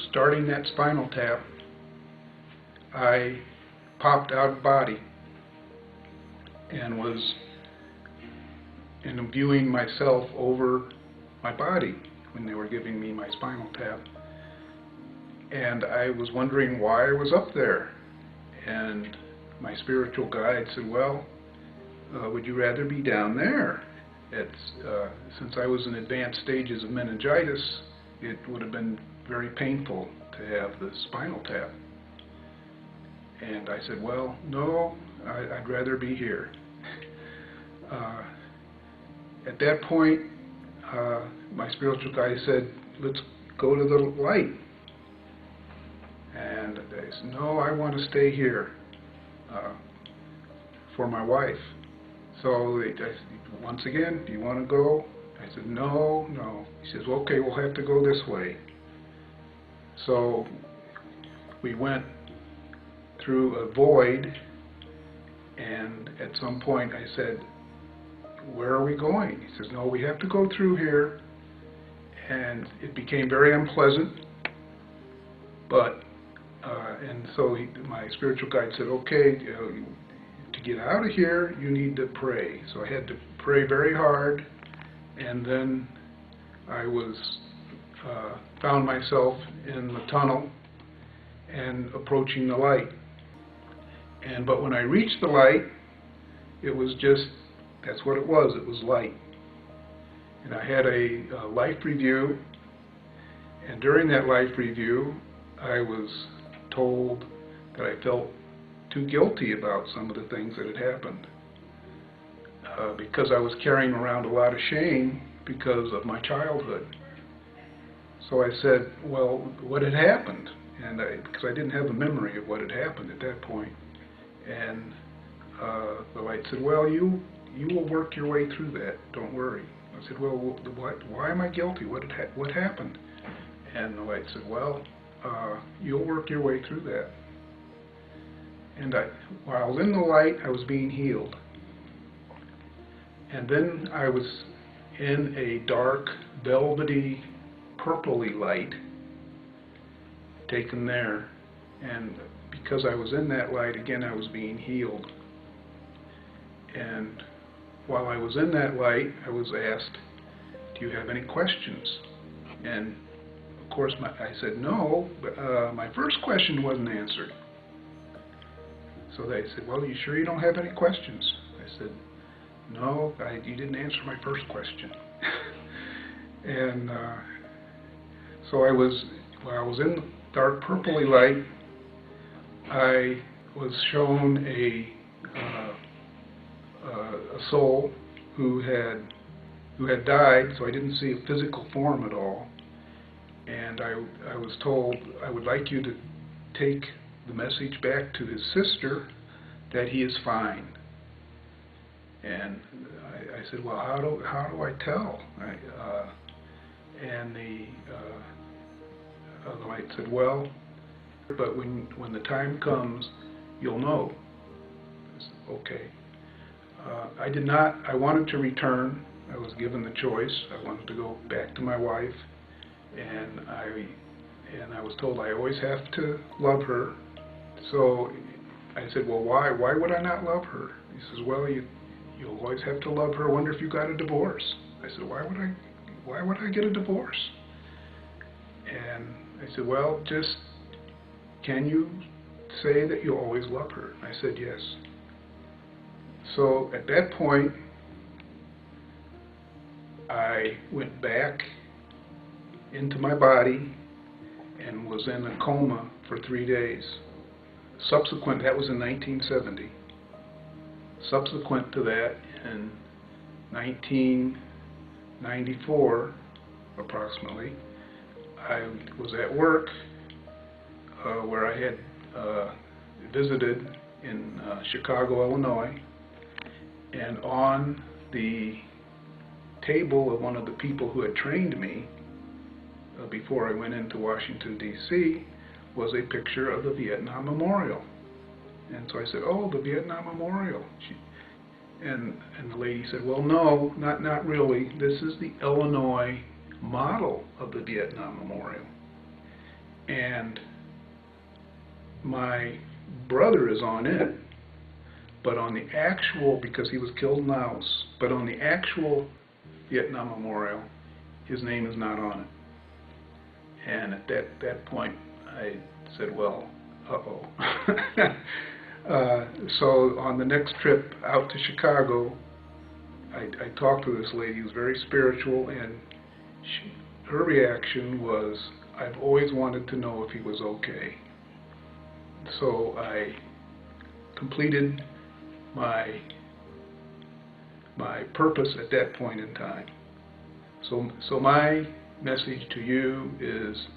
starting that spinal tap, I popped out of body and was viewing myself over my body when they were giving me my spinal tap. And I was wondering why I was up there. And my spiritual guide said, well, would you rather be down there? Since I was in advanced stages of meningitis, it would have been very painful to have the spinal tap. And I said, well, no, I'd rather be here. At that point, my spiritual guide said, let's go to the light. And I said, no, I want to stay here for my wife. So I said, once again, do you want to go? I said, no, no. He says, well, okay, we'll have to go this way. So we went through a void, and at some point I said, where are we going? He says, no, we have to go through here. And it became very unpleasant, but and so my spiritual guide said, okay, to get out of here, you need to pray. So I had to pray very hard, and then I found myself in the tunnel and approaching the light. But when I reached the light, it was just, that's what it was light. And I had a life review, and during that life review, I was told that I felt too guilty about some of the things that had happened because I was carrying around a lot of shame because of my childhood. So I said, well, what had happened? And because I didn't have a memory of what had happened at that point. And the light said, well, you will work your way through that, don't worry. I said, well, what? Why am I guilty? What happened? And the light said, well, you'll work your way through that. And while I was in the light, I was being healed. And then I was in a dark, velvety, purpley light taken there. And because I was in that light, again, I was being healed. And while I was in that light, I was asked, do you have any questions? And of course, I said no, but my first question wasn't answered. So they said, well, you sure you don't have any questions? I said, no, you didn't answer my first question. And so while I was in the dark purpley light, I was shown a soul who had died, so I didn't see a physical form at all. And I was told, I would like you to take the message back to his sister that he is fine. And I said, well, how do I tell? And the light said, well, but when the time comes, you'll know. I said, okay. I wanted to return. I was given the choice. I wanted to go back to my wife, and I was told I always have to love her. So I said, well, why would I not love her? He says, well, you'll always have to love her. I wonder if you got a divorce. I said, why would I get a divorce? And I said, well, just, can you say that you always love her? I said, yes. So at that point, I went back into my body and was in a coma for 3 days. That was in 1970. Subsequent to that, in 1994, approximately, I was at work where I had visited in Chicago, Illinois, and on the table of one of the people who had trained me before I went into Washington, D.C., was a picture of the Vietnam Memorial. And so I said, oh, the Vietnam Memorial. And the lady said, well, no, not really. This is the Illinois model of the Vietnam Memorial. and my brother is on it, but on the actual, because he was killed in Laos, but on the actual Vietnam Memorial, his name is not on it. And at that point, I said, well, uh-oh. So on the next trip out to Chicago, I talked to this lady who's very spiritual, and her reaction was, I've always wanted to know if he was okay. So I completed my purpose at that point in time. So my message to you is,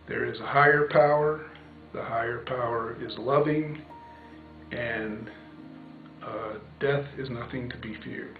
there is a higher power. The higher power is loving, and death is nothing to be feared.